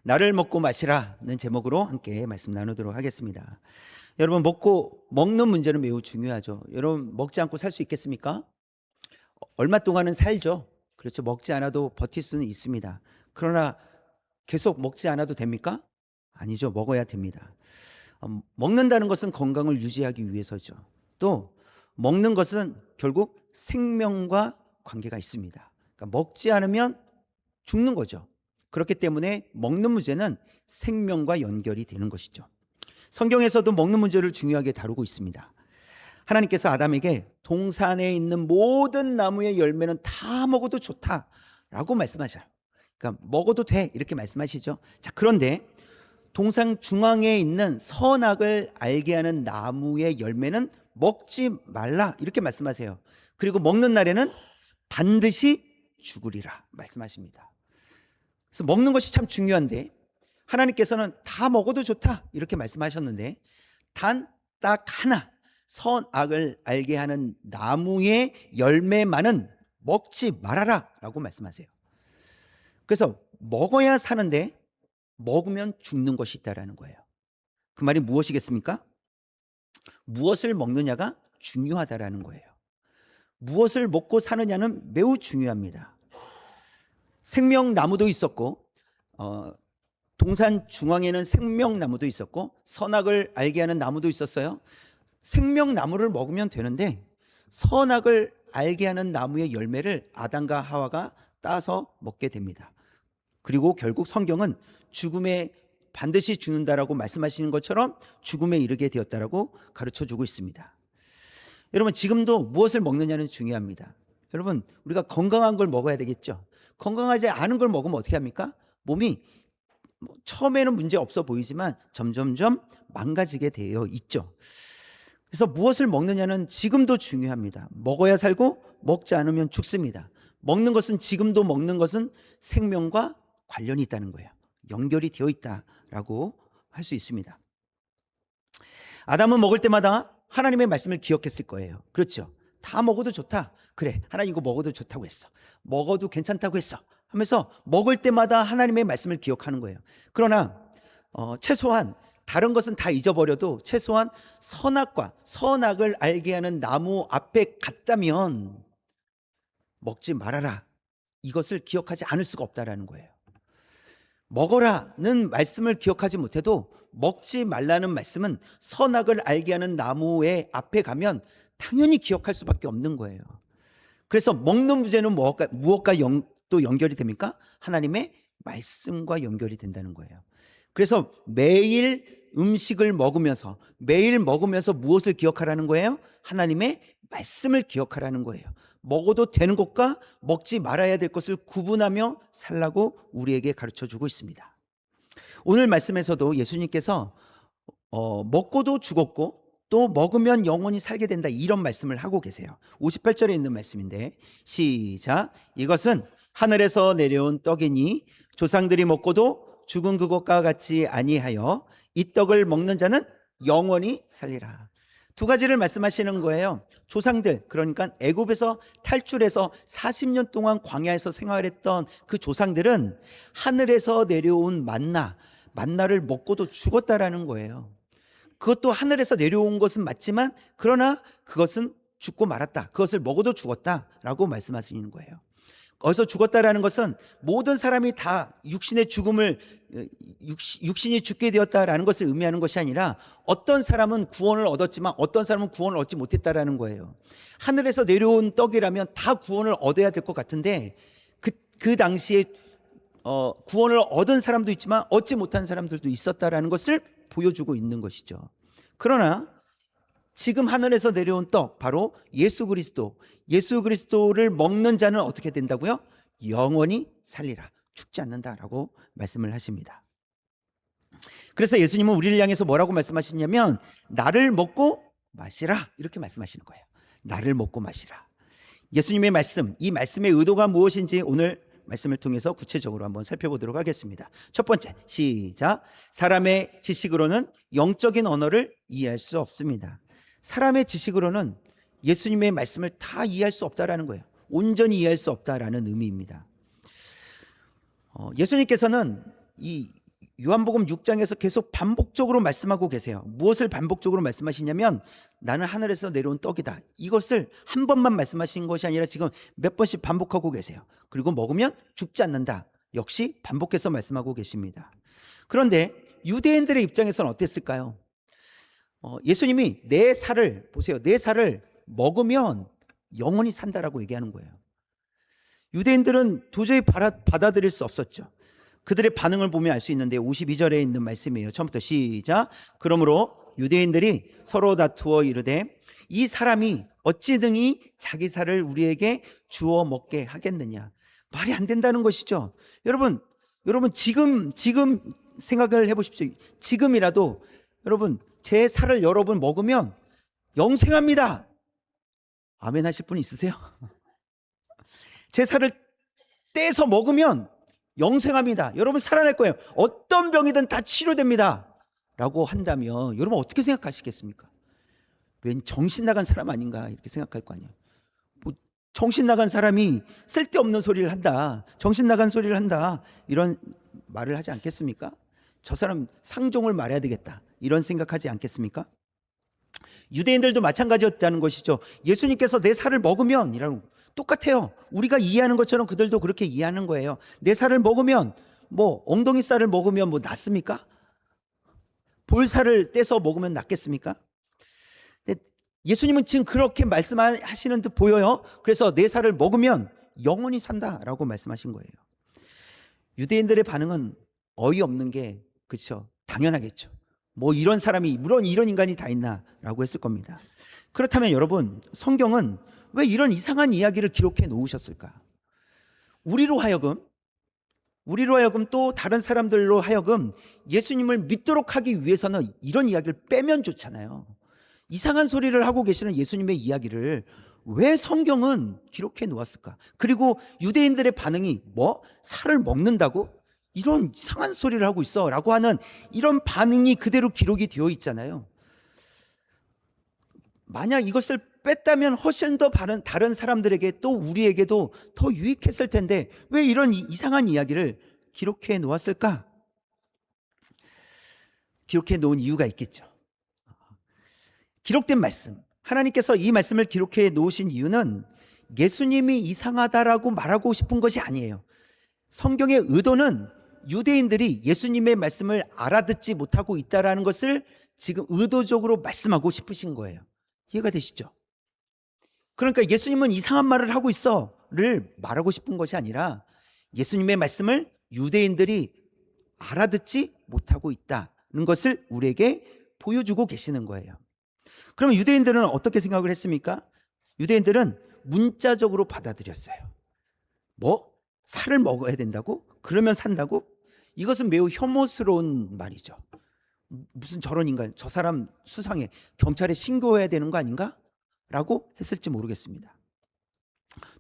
나를 먹고 마시라는 제목으로 함께 말씀 나누도록 하겠습니다. 여러분, 먹는 문제는 매우 중요하죠. 여러분, 먹지 않고 살 수 있겠습니까? 얼마 동안은 살죠. 그렇죠. 먹지 않아도 버틸 수는 있습니다. 그러나 계속 먹지 않아도 됩니까? 아니죠. 먹어야 됩니다. 먹는다는 것은 건강을 유지하기 위해서죠. 또 먹는 것은 결국 생명과 관계가 있습니다. 그러니까 먹지 않으면 죽는 거죠. 그렇기 때문에 먹는 문제는 생명과 연결이 되는 것이죠. 성경에서도 먹는 문제를 중요하게 다루고 있습니다. 하나님께서 아담에게 동산에 있는 모든 나무의 열매는 다 먹어도 좋다라고 말씀하셔요. 그러니까 먹어도 돼 이렇게 말씀하시죠. 자, 그런데 동산 중앙에 있는 선악을 알게 하는 나무의 열매는 먹지 말라 이렇게 말씀하세요. 그리고 먹는 날에는 반드시 죽으리라 말씀하십니다. 그래서 먹는 것이 참 중요한데 하나님께서는 다 먹어도 좋다 이렇게 말씀하셨는데 단 딱 하나 선악을 알게 하는 나무의 열매만은 먹지 말아라 라고 말씀하세요. 그래서 먹어야 사는데 먹으면 죽는 것이 있다라는 거예요. 그 말이 무엇이겠습니까? 무엇을 먹느냐가 중요하다라는 거예요. 무엇을 먹고 사느냐는 매우 중요합니다. 생명나무도 있었고 동산 중앙에는 생명나무도 있었고 선악을 알게 하는 나무도 있었어요. 생명나무를 먹으면 되는데 선악을 알게 하는 나무의 열매를 아담과 하와가 따서 먹게 됩니다. 그리고 결국 성경은 죽음에 반드시 죽는다라고 말씀하시는 것처럼 죽음에 이르게 되었다라고 가르쳐주고 있습니다. 여러분, 지금도 무엇을 먹느냐는 중요합니다. 여러분, 우리가 건강한 걸 먹어야 되겠죠. 건강하지 않은 걸 먹으면 어떻게 합니까? 몸이 처음에는 문제 없어 보이지만 점점점 망가지게 되어 있죠. 그래서 무엇을 먹느냐는 지금도 중요합니다. 먹어야 살고 먹지 않으면 죽습니다. 먹는 것은 지금도 먹는 것은 생명과 관련이 있다는 거예요. 연결이 되어 있다라고 할 수 있습니다. 아담은 먹을 때마다 하나님의 말씀을 기억했을 거예요. 그렇죠. 다 먹어도 좋다. 그래, 하나님 이거 먹어도 좋다고 했어. 먹어도 괜찮다고 했어. 하면서 먹을 때마다 하나님의 말씀을 기억하는 거예요. 그러나 최소한 다른 것은 다 잊어버려도 최소한 선악과 선악을 알게 하는 나무 앞에 갔다면 먹지 말아라. 이것을 기억하지 않을 수가 없다라는 거예요. 먹어라는 말씀을 기억하지 못해도 먹지 말라는 말씀은 선악을 알게 하는 나무의 앞에 가면 당연히 기억할 수밖에 없는 거예요. 그래서 먹는 문제는 무엇과 또 연결이 됩니까? 하나님의 말씀과 연결이 된다는 거예요. 그래서 매일 음식을 먹으면서 매일 먹으면서 무엇을 기억하라는 거예요? 하나님의 말씀을 기억하라는 거예요. 먹어도 되는 것과 먹지 말아야 될 것을 구분하며 살라고 우리에게 가르쳐주고 있습니다. 오늘 말씀에서도 예수님께서 먹고도 죽었고 또 먹으면 영원히 살게 된다 이런 말씀을 하고 계세요. 58절에 있는 말씀인데 시작. 이것은 하늘에서 내려온 떡이니 조상들이 먹고도 죽은 그것과 같이 아니하여 이 떡을 먹는 자는 영원히 살리라. 두 가지를 말씀하시는 거예요. 조상들, 그러니까 애굽에서 탈출해서 40년 동안 광야에서 생활했던 그 조상들은 하늘에서 내려온 만나를 먹고도 죽었다라는 거예요. 그것도 하늘에서 내려온 것은 맞지만 그러나 그것은 죽고 말았다. 그것을 먹어도 죽었다라고 말씀하시는 거예요. 어디서 죽었다라는 것은 모든 사람이 다 육신의 죽음을 육신이 죽게 되었다라는 것을 의미하는 것이 아니라 어떤 사람은 구원을 얻었지만 어떤 사람은 구원을 얻지 못했다라는 거예요. 하늘에서 내려온 떡이라면 다 구원을 얻어야 될 것 같은데 그 당시에 구원을 얻은 사람도 있지만 얻지 못한 사람들도 있었다라는 것을 보여주고 있는 것이죠. 그러나 지금 하늘에서 내려온 떡 바로 예수 그리스도를 먹는 자는 어떻게 된다고요? 영원히 살리라. 죽지 않는다라고 말씀을 하십니다. 그래서 예수님은 우리를 향해서 뭐라고 말씀하시냐면 나를 먹고 마시라 이렇게 말씀하시는 거예요. 나를 먹고 마시라. 예수님의 말씀, 이 말씀의 의도가 무엇인지 오늘 말씀을 통해서 구체적으로 한번 살펴보도록 하겠습니다. 첫 번째, 시작. 사람의 지식으로는 영적인 언어를 이해할 수 없습니다. 사람의 지식으로는 예수님의 말씀을 다 이해할 수 없다라는 거예요. 온전히 이해할 수 없다라는 의미입니다. 예수님께서는 이 요한복음 6장에서 계속 반복적으로 말씀하고 계세요. 무엇을 반복적으로 말씀하시냐면 나는 하늘에서 내려온 떡이다. 이것을 한 번만 말씀하신 것이 아니라 지금 몇 번씩 반복하고 계세요. 그리고 먹으면 죽지 않는다. 역시 반복해서 말씀하고 계십니다. 그런데 유대인들의 입장에서는 어땠을까요? 예수님이 내 살을 보세요. 내 살을 먹으면 영원히 산다라고 얘기하는 거예요. 유대인들은 도저히 받아들일 수 없었죠. 그들의 반응을 보면 알 수 있는데 52절에 있는 말씀이에요. 처음부터 시작. 그러므로 유대인들이 서로 다투어 이르되 이 사람이 어찌 등이 자기 살을 우리에게 주어 먹게 하겠느냐. 말이 안 된다는 것이죠. 여러분 지금 생각을 해보십시오. 지금이라도 여러분 제 살을 여러분 먹으면 영생합니다. 아멘 하실 분 있으세요? 제 살을 떼서 먹으면 영생합니다. 여러분 살아날 거예요. 어떤 병이든 다 치료됩니다. 라고 한다면 여러분 어떻게 생각하시겠습니까? 웬 정신 나간 사람 아닌가 이렇게 생각할 거 아니에요. 뭐 정신 나간 사람이 쓸데없는 소리를 한다. 정신 나간 소리를 한다. 이런 말을 하지 않겠습니까? 저 사람 상종을 말해야 되겠다. 이런 생각하지 않겠습니까? 유대인들도 마찬가지였다는 것이죠. 예수님께서 내 살을 먹으면 이라고 똑같아요. 우리가 이해하는 것처럼 그들도 그렇게 이해하는 거예요. 내 살을 먹으면 뭐 엉덩이 살을 먹으면 뭐 낫습니까? 볼살을 떼서 먹으면 낫겠습니까? 예수님은 지금 그렇게 말씀하시는 듯 보여요. 그래서 내 살을 먹으면 영원히 산다라고 말씀하신 거예요. 유대인들의 반응은 어이없는 게 그렇죠. 당연하겠죠. 뭐 이런 사람이 물론 이런 인간이 다 있나라고 했을 겁니다. 그렇다면 여러분 성경은 왜 이런 이상한 이야기를 기록해 놓으셨을까? 우리로 하여금 또 다른 사람들로 하여금 예수님을 믿도록 하기 위해서는 이런 이야기를 빼면 좋잖아요. 이상한 소리를 하고 계시는 예수님의 이야기를 왜 성경은 기록해 놓았을까? 그리고 유대인들의 반응이 뭐? 살을 먹는다고? 이런 이상한 소리를 하고 있어 라고 하는 이런 반응이 그대로 기록이 되어 있잖아요. 만약 이것을 뺐다면 훨씬 더 다른 사람들에게 또 우리에게도 더 유익했을 텐데 왜 이런 이상한 이야기를 기록해 놓았을까? 기록해 놓은 이유가 있겠죠. 기록된 말씀, 하나님께서 이 말씀을 기록해 놓으신 이유는 예수님이 이상하다라고 말하고 싶은 것이 아니에요. 성경의 의도는 유대인들이 예수님의 말씀을 알아듣지 못하고 있다라는 것을 지금 의도적으로 말씀하고 싶으신 거예요. 이해가 되시죠? 그러니까 예수님은 이상한 말을 하고 있어를 말하고 싶은 것이 아니라 예수님의 말씀을 유대인들이 알아듣지 못하고 있다는 것을 우리에게 보여주고 계시는 거예요. 그러면 유대인들은 어떻게 생각을 했습니까? 유대인들은 문자적으로 받아들였어요. 뭐? 살을 먹어야 된다고? 그러면 산다고? 이것은 매우 혐오스러운 말이죠. 무슨 저런 인간, 저 사람 수상해, 경찰에 신고해야 되는 거 아닌가? 라고 했을지 모르겠습니다.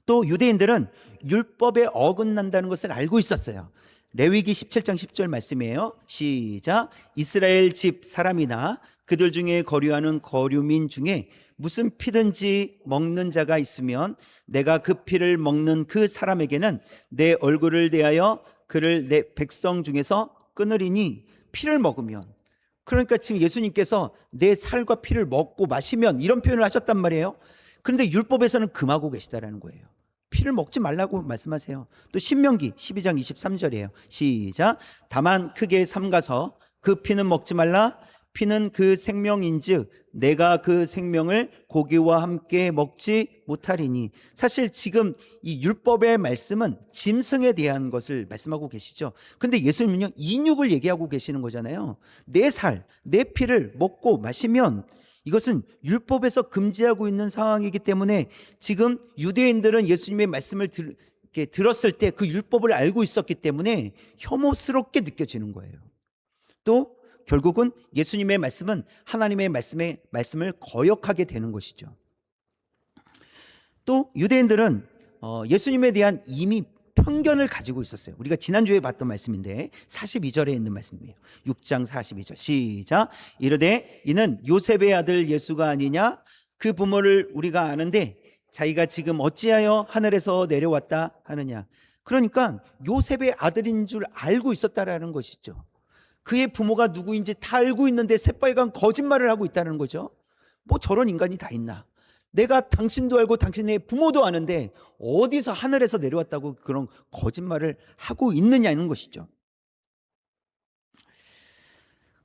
또 유대인들은 율법에 어긋난다는 것을 알고 있었어요. 레위기 17장 10절 말씀이에요. 시작. 이스라엘 집 사람이나 그들 중에 거류하는 거류민 중에 무슨 피든지 먹는 자가 있으면 내가 그 피를 먹는 그 사람에게는 내 얼굴을 대하여 그를 내 백성 중에서 끊으리니 피를 먹으면, 그러니까 지금 예수님께서 내 살과 피를 먹고 마시면 이런 표현을 하셨단 말이에요. 그런데 율법에서는 금하고 계시다라는 거예요. 피를 먹지 말라고 말씀하세요. 또 신명기 12장 23절이에요. 시작. 다만 크게 삼가서 그 피는 먹지 말라. 피는 그 생명인즉 내가 그 생명을 고기와 함께 먹지 못하리니. 사실 지금 이 율법의 말씀은 짐승에 대한 것을 말씀하고 계시죠. 근데 예수님은요 인육을 얘기하고 계시는 거잖아요. 내 살, 내 피를 먹고 마시면 이것은 율법에서 금지하고 있는 상황이기 때문에 지금 유대인들은 예수님의 말씀을 들었을 때 그 율법을 알고 있었기 때문에 혐오스럽게 느껴지는 거예요. 또 결국은 예수님의 말씀은 하나님의 말씀을 거역하게 되는 것이죠. 또 유대인들은 예수님에 대한 이미 편견을 가지고 있었어요. 우리가 지난주에 봤던 말씀인데 42절에 있는 말씀이에요. 6장 42절 시작. 이르되 이는 요셉의 아들 예수가 아니냐? 그 부모를 우리가 아는데 자기가 지금 어찌하여 하늘에서 내려왔다 하느냐. 그러니까 요셉의 아들인 줄 알고 있었다라는 것이죠. 그의 부모가 누구인지 다 알고 있는데 새빨간 거짓말을 하고 있다는 거죠. 뭐 저런 인간이 다 있나. 내가 당신도 알고 당신의 부모도 아는데 어디서 하늘에서 내려왔다고 그런 거짓말을 하고 있느냐는 것이죠.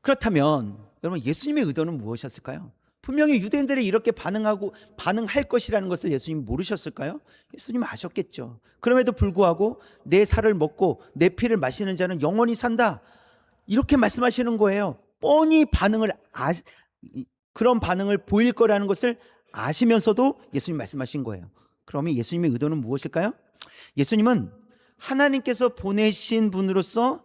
그렇다면 여러분, 예수님의 의도는 무엇이었을까요? 분명히 유대인들이 이렇게 반응할 것이라는 것을 예수님 모르셨을까요? 예수님 아셨겠죠. 그럼에도 불구하고 내 살을 먹고 내 피를 마시는 자는 영원히 산다, 이렇게 말씀하시는 거예요. 뻔히 그런 반응을 보일 거라는 것을 아시면서도 예수님 말씀하신 거예요. 그러면 예수님의 의도는 무엇일까요? 예수님은 하나님께서 보내신 분으로서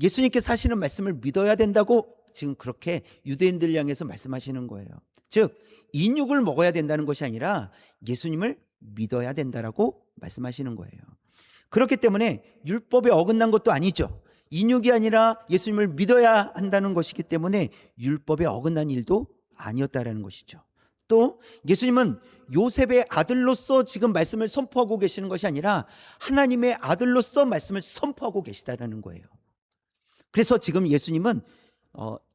예수님께서 하시는 말씀을 믿어야 된다고 지금 그렇게 유대인들 향해서 말씀하시는 거예요. 즉 인육을 먹어야 된다는 것이 아니라 예수님을 믿어야 된다라고 말씀하시는 거예요. 그렇기 때문에 율법에 어긋난 것도 아니죠. 인육이 아니라 예수님을 믿어야 한다는 것이기 때문에 율법에 어긋난 일도 아니었다라는 것이죠. 또 예수님은 요셉의 아들로서 지금 말씀을 선포하고 계시는 것이 아니라 하나님의 아들로서 말씀을 선포하고 계시다라는 거예요. 그래서 지금 예수님은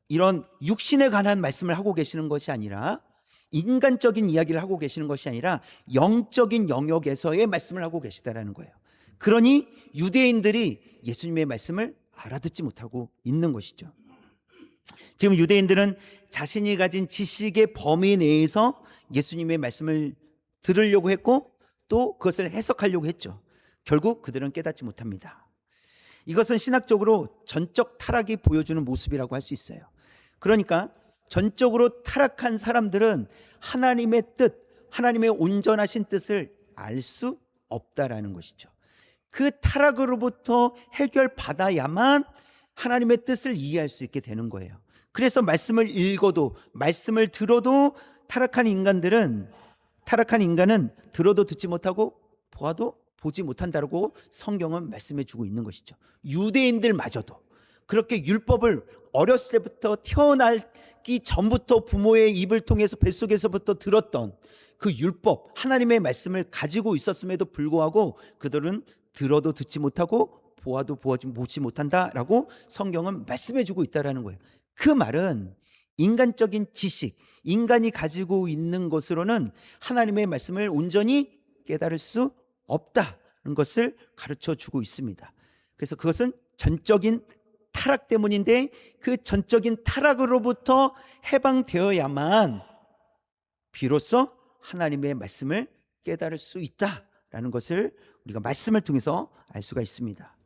이런 육신에 관한 말씀을 하고 계시는 것이 아니라, 인간적인 이야기를 하고 계시는 것이 아니라 영적인 영역에서의 말씀을 하고 계시다라는 거예요. 그러니 유대인들이 예수님의 말씀을 알아듣지 못하고 있는 것이죠. 지금 유대인들은 자신이 가진 지식의 범위 내에서 예수님의 말씀을 들으려고 했고 또 그것을 해석하려고 했죠. 결국 그들은 깨닫지 못합니다. 이것은 신학적으로 전적 타락이 보여주는 모습이라고 할 수 있어요. 그러니까 전적으로 타락한 사람들은 하나님의 뜻, 하나님의 온전하신 뜻을 알 수 없다라는 것이죠. 그 타락으로부터 해결받아야만 하나님의 뜻을 이해할 수 있게 되는 거예요. 그래서 말씀을 읽어도, 말씀을 들어도 타락한 인간은 들어도 듣지 못하고 보아도 보지 못한다고 성경은 말씀해 주고 있는 것이죠. 유대인들마저도 그렇게 율법을 어렸을 때부터 태어나기 전부터 부모의 입을 통해서 뱃속에서부터 들었던 그 율법, 하나님의 말씀을 가지고 있었음에도 불구하고 그들은 들어도 듣지 못하고 보아도 보지 못한다라고 성경은 말씀해 주고 있다는 거예요. 그 말은 인간적인 지식, 인간이 가지고 있는 것으로는 하나님의 말씀을 온전히 깨달을 수 없다는 것을 가르쳐 주고 있습니다. 그래서 그것은 전적인 타락 때문인데, 그 전적인 타락으로부터 해방되어야만 비로소 하나님의 말씀을 깨달을 수 있다라는 것을 우리가 말씀을 통해서 알 수가 있습니다.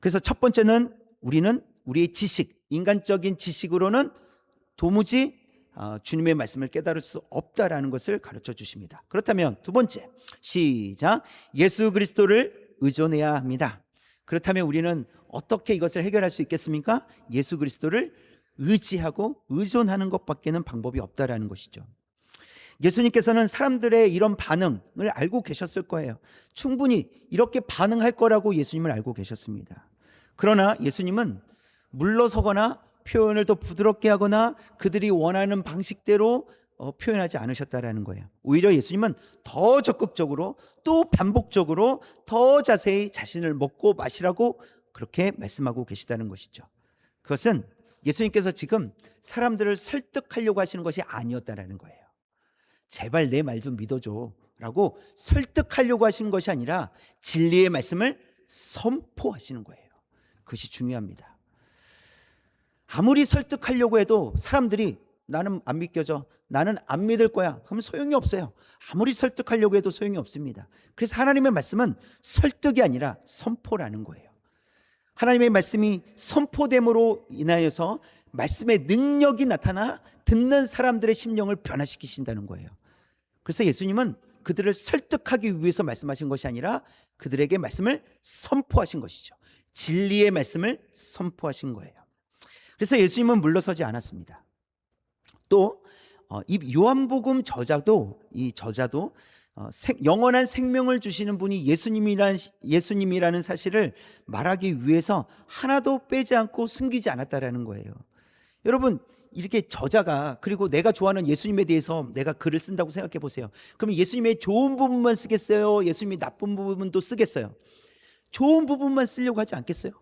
그래서 첫 번째는 우리는 우리의 지식, 인간적인 지식으로는 도무지 주님의 말씀을 깨달을 수 없다라는 것을 가르쳐 주십니다. 그렇다면 두 번째, 시작. 예수 그리스도를 의존해야 합니다. 그렇다면 우리는 어떻게 이것을 해결할 수 있겠습니까? 예수 그리스도를 의지하고 의존하는 것밖에는 방법이 없다라는 것이죠. 예수님께서는 사람들의 이런 반응을 알고 계셨을 거예요. 충분히 이렇게 반응할 거라고 예수님을 알고 계셨습니다. 그러나 예수님은 물러서거나 표현을 더 부드럽게 하거나 그들이 원하는 방식대로 표현하지 않으셨다라는 거예요. 오히려 예수님은 더 적극적으로 또 반복적으로 더 자세히 자신을 먹고 마시라고 그렇게 말씀하고 계시다는 것이죠. 그것은 예수님께서 지금 사람들을 설득하려고 하시는 것이 아니었다라는 거예요. 제발 내 말 좀 믿어줘 라고 설득하려고 하시는 것이 아니라 진리의 말씀을 선포하시는 거예요. 그것이 중요합니다. 아무리 설득하려고 해도 사람들이 나는 안 믿겨져, 나는 안 믿을 거야, 그러면 소용이 없어요. 아무리 설득하려고 해도 소용이 없습니다. 그래서 하나님의 말씀은 설득이 아니라 선포라는 거예요. 하나님의 말씀이 선포됨으로 인하여서 말씀의 능력이 나타나 듣는 사람들의 심령을 변화시키신다는 거예요. 그래서 예수님은 그들을 설득하기 위해서 말씀하신 것이 아니라 그들에게 말씀을 선포하신 것이죠. 진리의 말씀을 선포하신 거예요. 그래서 예수님은 물러서지 않았습니다. 또 이 요한복음 저자도 영원한 생명을 주시는 분이 예수님이라는 사실을 말하기 위해서 하나도 빼지 않고 숨기지 않았다라는 거예요. 여러분, 이렇게 저자가 그리고 내가 좋아하는 예수님에 대해서 내가 글을 쓴다고 생각해 보세요. 그러면 예수님의 좋은 부분만 쓰겠어요? 예수님의 나쁜 부분도 쓰겠어요? 좋은 부분만 쓰려고 하지 않겠어요?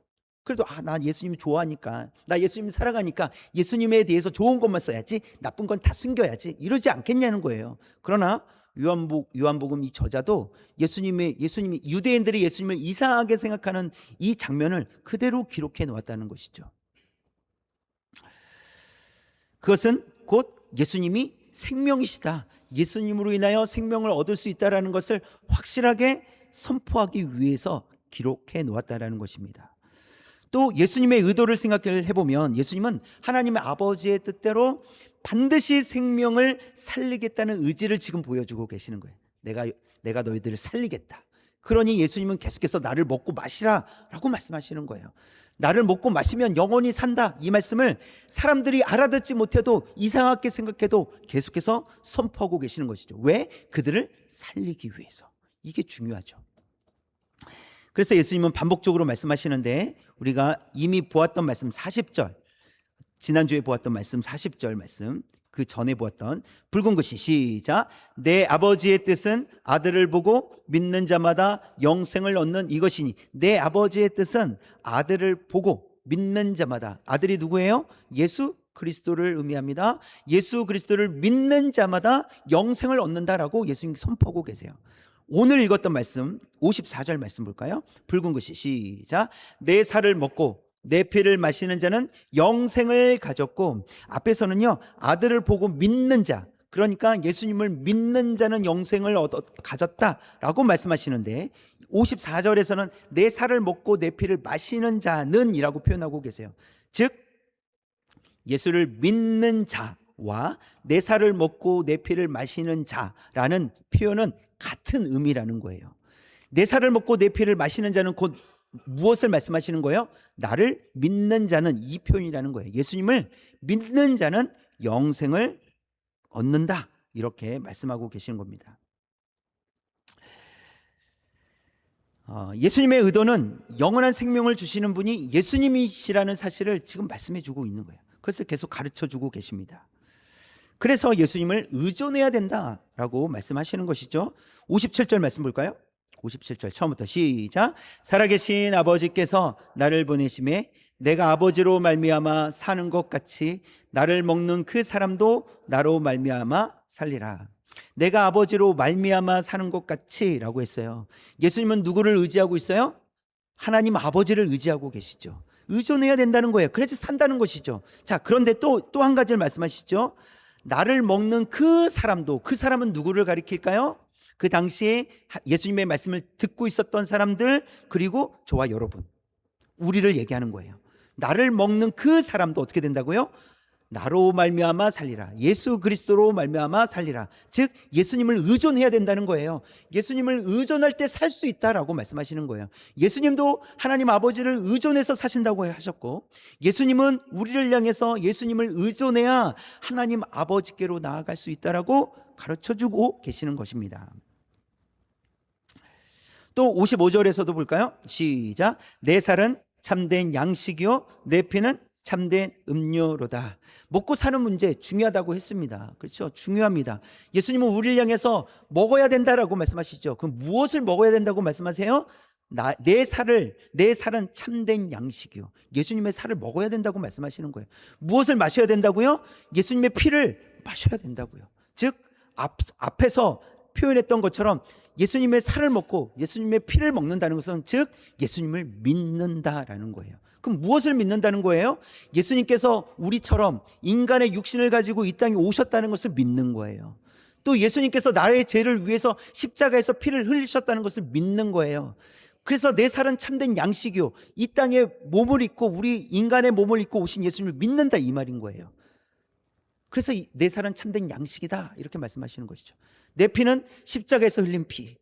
그래도 나 예수님 좋아하니까, 나 예수님 사랑하니까 예수님에 대해서 좋은 것만 써야지, 나쁜 건 다 숨겨야지, 이러지 않겠냐는 거예요. 그러나 요한복음 이 저자도 예수님이 유대인들이 예수님을 이상하게 생각하는 이 장면을 그대로 기록해 놓았다는 것이죠. 그것은 곧 예수님이 생명이시다, 예수님으로 인하여 생명을 얻을 수 있다는 것을 확실하게 선포하기 위해서 기록해 놓았다는 것입니다. 또 예수님의 의도를 생각해 보면 예수님은 하나님의 아버지의 뜻대로 반드시 생명을 살리겠다는 의지를 지금 보여주고 계시는 거예요. 내가 너희들을 살리겠다. 그러니 예수님은 계속해서 나를 먹고 마시라 라고 말씀하시는 거예요. 나를 먹고 마시면 영원히 산다, 이 말씀을 사람들이 알아듣지 못해도, 이상하게 생각해도 계속해서 선포하고 계시는 것이죠. 왜? 그들을 살리기 위해서. 이게 중요하죠. 그래서 예수님은 반복적으로 말씀하시는데, 우리가 이미 보았던 말씀 40절, 지난주에 보았던 말씀 40절 말씀, 그 전에 보았던 붉은 글씨, 시작. 내 아버지의 뜻은 아들을 보고 믿는 자마다 영생을 얻는 이것이니. 내 아버지의 뜻은 아들을 보고 믿는 자마다. 아들이 누구예요? 예수 그리스도를 의미합니다. 예수 그리스도를 믿는 자마다 영생을 얻는다라고 예수님이 선포하고 계세요. 오늘 읽었던 말씀 54절 말씀 볼까요? 붉은 글씨, 시작. 내 살을 먹고 내 피를 마시는 자는 영생을 가졌고, 앞에서는요 아들을 보고 믿는 자, 그러니까 예수님을 믿는 자는 영생을 가졌다라고 말씀하시는데, 54절에서는 내 살을 먹고 내 피를 마시는 자는 이라고 표현하고 계세요. 즉 예수를 믿는 자와 내 살을 먹고 내 피를 마시는 자라는 표현은 같은 의미라는 거예요. 내 살을 먹고 내 피를 마시는 자는 곧 무엇을 말씀하시는 거예요? 나를 믿는 자는, 이 표현이라는 거예요. 예수님을 믿는 자는 영생을 얻는다, 이렇게 말씀하고 계시는 겁니다. 예수님의 의도는 영원한 생명을 주시는 분이 예수님이시라는 사실을 지금 말씀해 주고 있는 거예요. 그래서 계속 가르쳐 주고 계십니다. 그래서 예수님을 의존해야 된다라고 말씀하시는 것이죠. 57절 말씀 볼까요? 57절 처음부터 시작. 살아계신 아버지께서 나를 보내심에 내가 아버지로 말미암아 사는 것 같이 나를 먹는 그 사람도 나로 말미암아 살리라. 내가 아버지로 말미암아 사는 것 같이 라고 했어요. 예수님은 누구를 의지하고 있어요? 하나님 아버지를 의지하고 계시죠. 의존해야 된다는 거예요. 그래서 산다는 것이죠. 자, 그런데 또 한 가지를 말씀하시죠. 나를 먹는 그 사람도, 그 사람은 누구를 가리킬까요? 그 당시에 예수님의 말씀을 듣고 있었던 사람들, 그리고 저와 여러분, 우리를 얘기하는 거예요. 나를 먹는 그 사람도 어떻게 된다고요? 나로 말미암아 살리라. 예수 그리스도로 말미암아 살리라. 즉 예수님을 의존해야 된다는 거예요. 예수님을 의존할 때 살 수 있다라고 말씀하시는 거예요. 예수님도 하나님 아버지를 의존해서 사신다고 하셨고, 예수님은 우리를 향해서 예수님을 의존해야 하나님 아버지께로 나아갈 수 있다라고 가르쳐주고 계시는 것입니다. 또 55절에서도 볼까요? 시작. 내 살은 참된 양식이요 내 피는 참된 음료로다. 먹고 사는 문제 중요하다고 했습니다. 그렇죠? 중요합니다. 예수님은 우리를 향해서 먹어야 된다라고 말씀하시죠. 그럼 무엇을 먹어야 된다고 말씀하세요? 내 살은 참된 양식이요. 예수님의 살을 먹어야 된다고 말씀하시는 거예요. 무엇을 마셔야 된다고요? 예수님의 피를 마셔야 된다고요. 즉 앞에서 표현했던 것처럼 예수님의 살을 먹고 예수님의 피를 먹는다는 것은 즉 예수님을 믿는다라는 거예요. 그럼 무엇을 믿는다는 거예요? 예수님께서 우리처럼 인간의 육신을 가지고 이 땅에 오셨다는 것을 믿는 거예요. 또 예수님께서 나의 죄를 위해서 십자가에서 피를 흘리셨다는 것을 믿는 거예요. 그래서 내 살은 참된 양식이요, 이 땅에 몸을 입고 우리 인간의 몸을 입고 오신 예수님을 믿는다, 이 말인 거예요. 그래서 내 살은 참된 양식이다, 이렇게 말씀하시는 것이죠. 내 피는 십자가에서 흘린 피,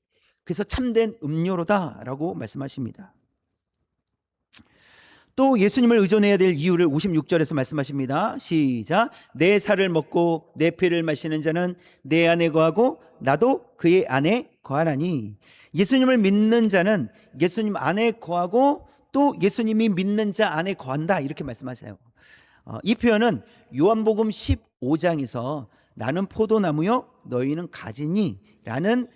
그래서 참된 음료로다라고 말씀하십니다. 또 예수님을 의존해야 될 이유를 56절에서 말씀하십니다. 시작. 내 살을 먹고 내 피를 마시는 자는 내 안에 거하고 나도 그의 안에 거하나니. 예수님을 믿는 자는 예수님 안에 거하고 또 예수님이 믿는 자 안에 거한다, 이렇게 말씀하세요. 이 표현은 요한복음 15장에서 나는 포도나무요 너희는 가지니 라는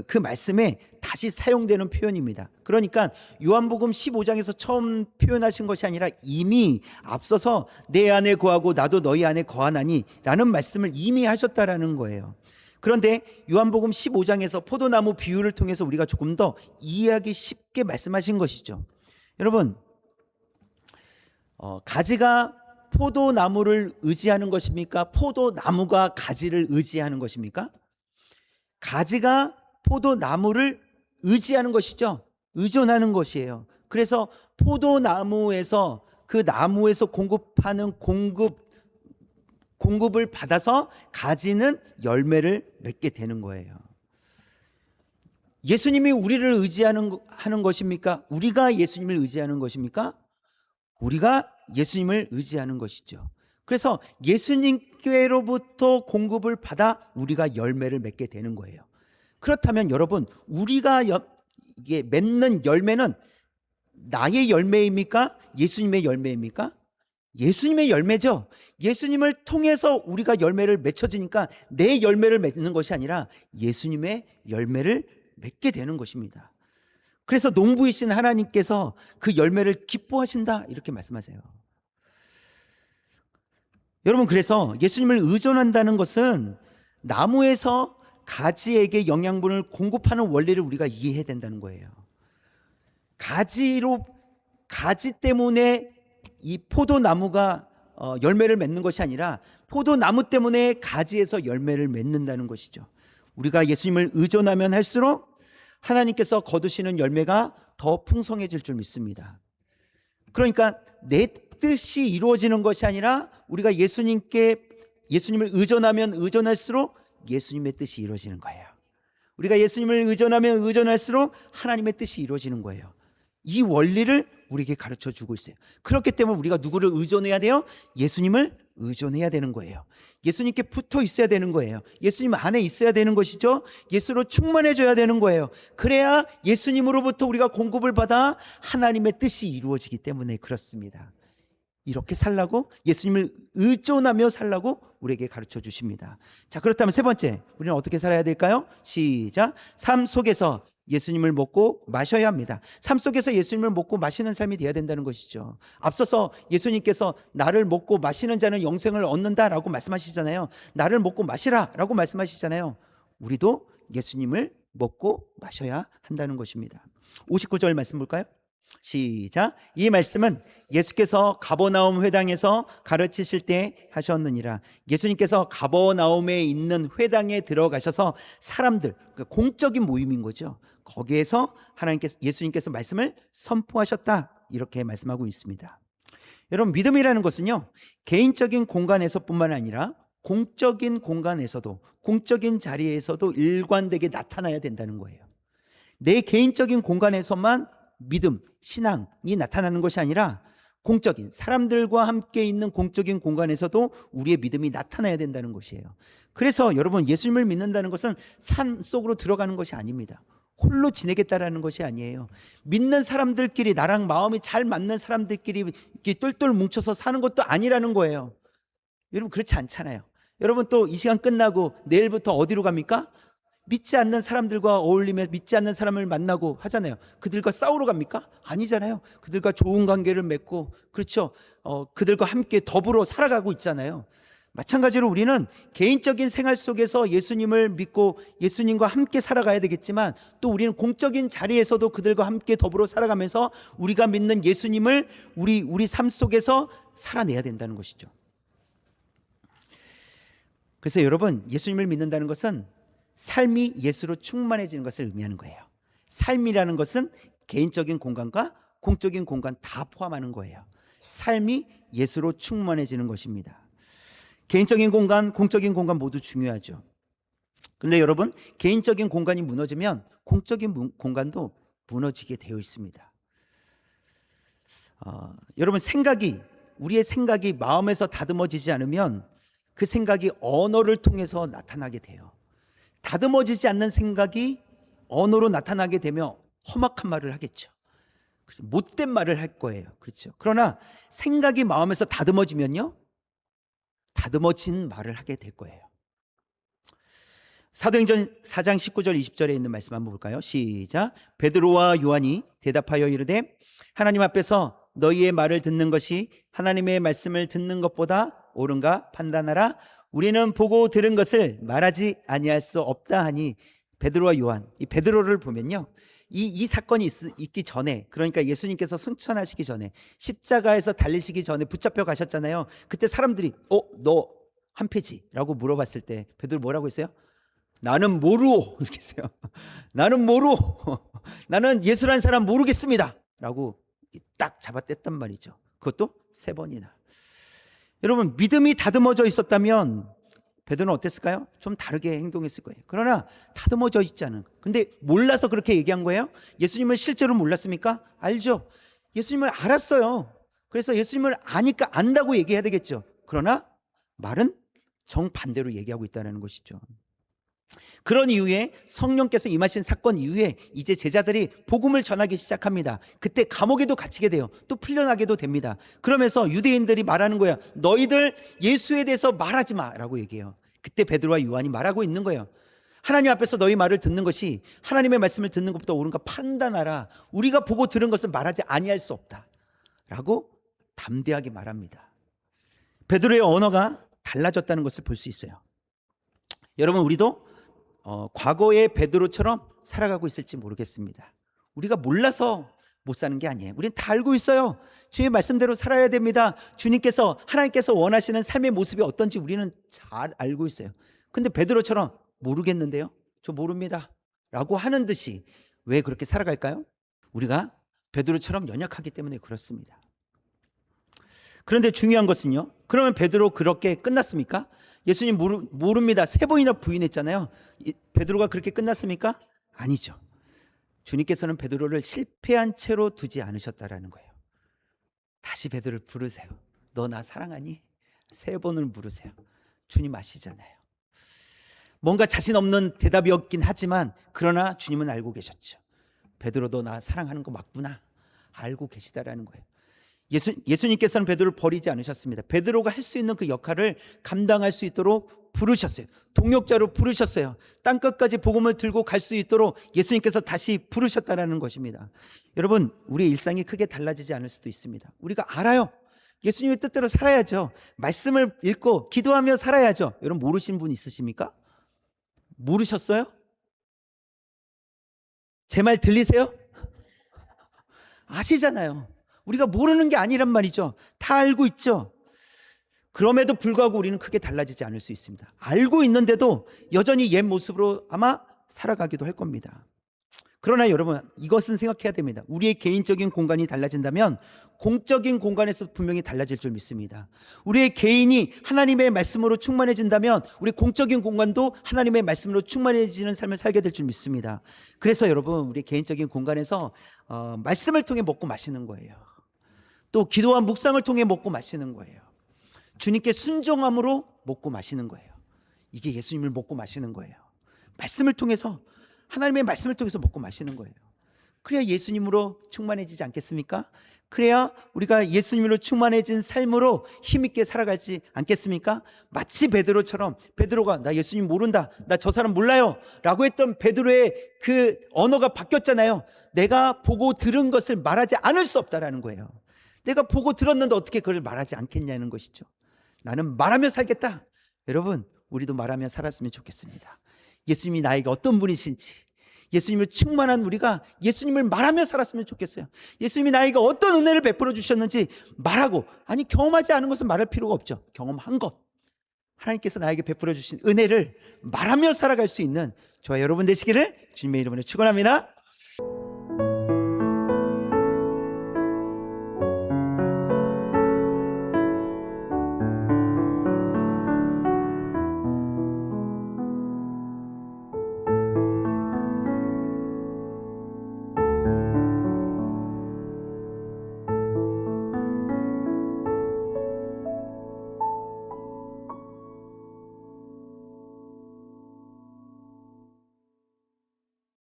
그 말씀에 다시 사용되는 표현입니다. 그러니까 요한복음 15장에서 처음 표현하신 것이 아니라 이미 앞서서 내 안에 거하고 나도 너희 안에 거하나니 라는 말씀을 이미 하셨다라는 거예요. 그런데 요한복음 15장에서 포도나무 비유를 통해서 우리가 조금 더 이해하기 쉽게 말씀하신 것이죠. 여러분, 가지가 포도나무를 의지하는 것입니까? 포도나무가 가지를 의지하는 것입니까? 가지가 포도나무를 의지하는 것이죠. 의존하는 것이에요. 그래서 포도나무에서 그 나무에서 공급하는 공급을 받아서 가지는 열매를 맺게 되는 거예요. 예수님이 우리를 의지하는 것입니까? 우리가 예수님을 의지하는 것입니까? 우리가 예수님을 의지하는 것이죠. 그래서 예수님께로부터 공급을 받아 우리가 열매를 맺게 되는 거예요. 그렇다면 여러분, 우리가 이게 맺는 열매는 나의 열매입니까? 예수님의 열매입니까? 예수님의 열매죠. 예수님을 통해서 우리가 열매를 맺혀지니까 내 열매를 맺는 것이 아니라 예수님의 열매를 맺게 되는 것입니다. 그래서 농부이신 하나님께서 그 열매를 기뻐하신다 이렇게 말씀하세요. 여러분, 그래서 예수님을 의존한다는 것은 나무에서 가지에게 영양분을 공급하는 원리를 우리가 이해해야 된다는 거예요. 가지 때문에 이 포도나무가 열매를 맺는 것이 아니라 포도나무 때문에 가지에서 열매를 맺는다는 것이죠. 우리가 예수님을 의존하면 할수록 하나님께서 거두시는 열매가 더 풍성해질 줄 믿습니다. 그러니까 내 뜻이 이루어지는 것이 아니라 우리가 예수님을 의존하면 의존할수록 예수님의 뜻이 이루어지는 거예요. 우리가 예수님을 의존하면 의존할수록 하나님의 뜻이 이루어지는 거예요. 이 원리를 우리에게 가르쳐 주고 있어요. 그렇기 때문에 우리가 누구를 의존해야 돼요? 예수님을 의존해야 되는 거예요. 예수님께 붙어 있어야 되는 거예요. 예수님 안에 있어야 되는 것이죠. 예수로 충만해져야 되는 거예요. 그래야 예수님으로부터 우리가 공급을 받아 하나님의 뜻이 이루어지기 때문에 그렇습니다. 이렇게 살라고, 예수님을 의존하며 살라고 우리에게 가르쳐 주십니다. 자, 그렇다면 세 번째, 우리는 어떻게 살아야 될까요? 시작. 삶 속에서 예수님을 먹고 마셔야 합니다. 삶 속에서 예수님을 먹고 마시는 삶이 되어야 된다는 것이죠. 앞서서 예수님께서 나를 먹고 마시는 자는 영생을 얻는다라고 말씀하시잖아요. 나를 먹고 마시라라고 말씀하시잖아요. 우리도 예수님을 먹고 마셔야 한다는 것입니다. 59절 말씀 볼까요? 시작. 이 말씀은 예수께서 가버나움 회당에서 가르치실 때 하셨느니라. 예수님께서 가버나움에 있는 회당에 들어가셔서 사람들, 공적인 모임인 거죠. 거기에서 예수님께서 말씀을 선포하셨다 이렇게 말씀하고 있습니다. 여러분, 믿음이라는 것은요, 개인적인 공간에서뿐만 아니라 공적인 공간에서도, 공적인 자리에서도 일관되게 나타나야 된다는 거예요. 내 개인적인 공간에서만 믿음, 신앙이 나타나는 것이 아니라 공적인, 사람들과 함께 있는 공적인 공간에서도 우리의 믿음이 나타나야 된다는 것이에요. 그래서 여러분, 예수님을 믿는다는 것은 산 속으로 들어가는 것이 아닙니다. 홀로 지내겠다라는 것이 아니에요. 믿는 사람들끼리, 나랑 마음이 잘 맞는 사람들끼리 이렇게 똘똘 뭉쳐서 사는 것도 아니라는 거예요. 여러분, 그렇지 않잖아요. 여러분, 또 이 시간 끝나고 내일부터 어디로 갑니까? 믿지 않는 사람들과 어울리며 믿지 않는 사람을 만나고 하잖아요. 그들과 싸우러 갑니까? 아니잖아요. 그들과 좋은 관계를 맺고, 그렇죠, 그들과 함께 더불어 살아가고 있잖아요. 마찬가지로 우리는 개인적인 생활 속에서 예수님을 믿고 예수님과 함께 살아가야 되겠지만, 또 우리는 공적인 자리에서도 그들과 함께 더불어 살아가면서 우리가 믿는 예수님을 우리 삶 속에서 살아내야 된다는 것이죠. 그래서 여러분, 예수님을 믿는다는 것은 삶이 예수로 충만해지는 것을 의미하는 거예요. 삶이라는 것은 개인적인 공간과 공적인 공간 다 포함하는 거예요. 삶이 예수로 충만해지는 것입니다. 개인적인 공간, 공적인 공간 모두 중요하죠. 그런데 여러분, 개인적인 공간이 무너지면 공적인 공간도 무너지게 되어 있습니다. 여러분, 우리의 생각이 마음에서 다듬어지지 않으면 그 생각이 언어를 통해서 나타나게 돼요. 다듬어지지 않는 생각이 언어로 나타나게 되면 험악한 말을 하겠죠. 못된 말을 할 거예요. 그렇죠. 그러나 생각이 마음에서 다듬어지면요, 다듬어진 말을 하게 될 거예요. 사도행전 4장 19절 20절에 있는 말씀 한번 볼까요? 시작. 베드로와 요한이 대답하여 이르되 하나님 앞에서 너희의 말을 듣는 것이 하나님의 말씀을 듣는 것보다 옳은가 판단하라. 우리는 보고 들은 것을 말하지 아니할 수 없다 하니, 베드로와 요한, 이 베드로를 보면요, 이 사건이 있기 전에, 그러니까 예수님께서 승천하시기 전에, 십자가에서 달리시기 전에 붙잡혀 가셨잖아요. 그때 사람들이 너 한패지라고 물어봤을 때 베드로 뭐라고 했어요? 나는 모르오. 이렇게 했어요. 나는 모르오. 나는 예수라는 사람 모르겠습니다 라고 딱 잡아댔단 말이죠. 그것도 3번이나. 여러분, 믿음이 다듬어져 있었다면 베드로는 어땠을까요? 좀 다르게 행동했을 거예요. 그러나 다듬어져 있지 않은, 근데 몰라서 그렇게 얘기한 거예요? 예수님을 실제로 몰랐습니까? 알죠. 예수님을 알았어요. 그래서 예수님을 아니까 안다고 얘기해야 되겠죠. 그러나 말은 정반대로 얘기하고 있다는 것이죠. 그런 이후에 성령께서 임하신 사건 이후에 이제 제자들이 복음을 전하기 시작합니다. 그때 감옥에도 갇히게 돼요. 또 풀려나게도 됩니다. 그러면서 유대인들이 말하는 거야. 너희들 예수에 대해서 말하지 마라고 얘기해요. 그때 베드로와 요한이 말하고 있는 거예요. 하나님 앞에서 너희 말을 듣는 것이 하나님의 말씀을 듣는 것보다 옳은가 판단하라. 우리가 보고 들은 것을 말하지 아니할 수 없다 라고 담대하게 말합니다. 베드로의 언어가 달라졌다는 것을 볼 수 있어요. 여러분, 우리도 과거의 베드로처럼 살아가고 있을지 모르겠습니다. 우리가 몰라서 못 사는 게 아니에요. 우리는 다 알고 있어요. 주의 말씀대로 살아야 됩니다. 하나님께서 원하시는 삶의 모습이 어떤지 우리는 잘 알고 있어요. 근데 베드로처럼 모르겠는데요, 저 모릅니다 라고 하는 듯이 왜 그렇게 살아갈까요? 우리가 베드로처럼 연약하기 때문에 그렇습니다. 그런데 중요한 것은요, 그러면 베드로 그렇게 끝났습니까? 예수님 모릅니다 3번이나 부인했잖아요. 베드로가 그렇게 끝났습니까? 아니죠. 주님께서는 베드로를 실패한 채로 두지 않으셨다라는 거예요. 다시 베드로를 부르세요. 너 나 사랑하니? 3번을 부르세요. 주님 아시잖아요. 뭔가 자신 없는 대답이었긴 하지만 그러나 주님은 알고 계셨죠. 베드로, 너 나 사랑하는 거 맞구나. 알고 계시다라는 거예요. 예수님께서는 베드로를 버리지 않으셨습니다. 베드로가 할 수 있는 그 역할을 감당할 수 있도록 부르셨어요. 동역자로 부르셨어요. 땅끝까지 복음을 들고 갈 수 있도록 예수님께서 다시 부르셨다는 것입니다. 여러분, 우리의 일상이 크게 달라지지 않을 수도 있습니다. 우리가 알아요. 예수님의 뜻대로 살아야죠. 말씀을 읽고 기도하며 살아야죠. 여러분, 모르신 분 있으십니까? 모르셨어요? 제 말 들리세요? 아시잖아요. 우리가 모르는 게 아니란 말이죠. 다 알고 있죠. 그럼에도 불구하고 우리는 크게 달라지지 않을 수 있습니다. 알고 있는데도 여전히 옛 모습으로 아마 살아가기도 할 겁니다. 그러나 여러분, 이것은 생각해야 됩니다. 우리의 개인적인 공간이 달라진다면 공적인 공간에서 분명히 달라질 줄 믿습니다. 우리의 개인이 하나님의 말씀으로 충만해진다면 우리 공적인 공간도 하나님의 말씀으로 충만해지는 삶을 살게 될 줄 믿습니다. 그래서 여러분, 우리 개인적인 공간에서 말씀을 통해 먹고 마시는 거예요. 또 기도와 묵상을 통해 먹고 마시는 거예요. 주님께 순종함으로 먹고 마시는 거예요. 이게 예수님을 먹고 마시는 거예요. 말씀을 통해서, 하나님의 말씀을 통해서 먹고 마시는 거예요. 그래야 예수님으로 충만해지지 않겠습니까? 그래야 우리가 예수님으로 충만해진 삶으로 힘있게 살아가지 않겠습니까? 마치 베드로처럼, 베드로가 나 예수님 모른다, 나 저 사람 몰라요 라고 했던 베드로의 그 언어가 바뀌었잖아요. 내가 보고 들은 것을 말하지 않을 수 없다라는 거예요. 내가 보고 들었는데 어떻게 그걸 말하지 않겠냐는 것이죠. 나는 말하며 살겠다. 여러분, 우리도 말하며 살았으면 좋겠습니다. 예수님이 나에게 어떤 분이신지, 예수님을 충만한 우리가 예수님을 말하며 살았으면 좋겠어요. 예수님이 나에게 어떤 은혜를 베풀어 주셨는지 말하고, 아니 경험하지 않은 것은 말할 필요가 없죠. 경험한 것, 하나님께서 나에게 베풀어 주신 은혜를 말하며 살아갈 수 있는 저와 여러분 되시기를 주님의 이름으로 축원합니다.